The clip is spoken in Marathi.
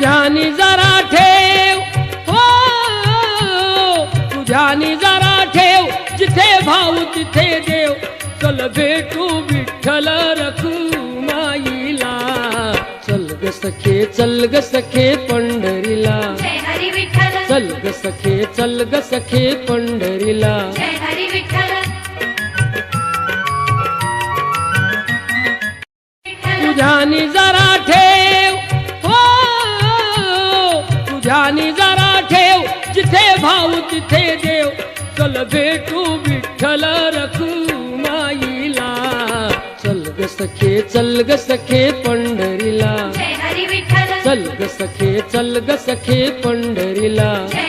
तुझ्यानी जरा ठेव हो, तुझ्यानी जरा ठेव, जिथे भाऊ तिथे देव, चल भेटू विठ्ठल रखुमाईला, चल ग सखे चल ग सखे पंढरीला, जय हरी विठ्ठल, चल ग सखे चल ग सखे पंढरीला, जय हरी विठ्ठल, तुझ्यानी जरा ठेव हो, तुझ्यानी जरा ठेव, जिथे भाऊ तिथे देव, चल भेटू विठ्ठल रखुमाईला, चल ग सखे चल ग सखे पंढरीला, जय हरी विठ्ठल, चल ग सखे चल ग सखे पंढरीला, जय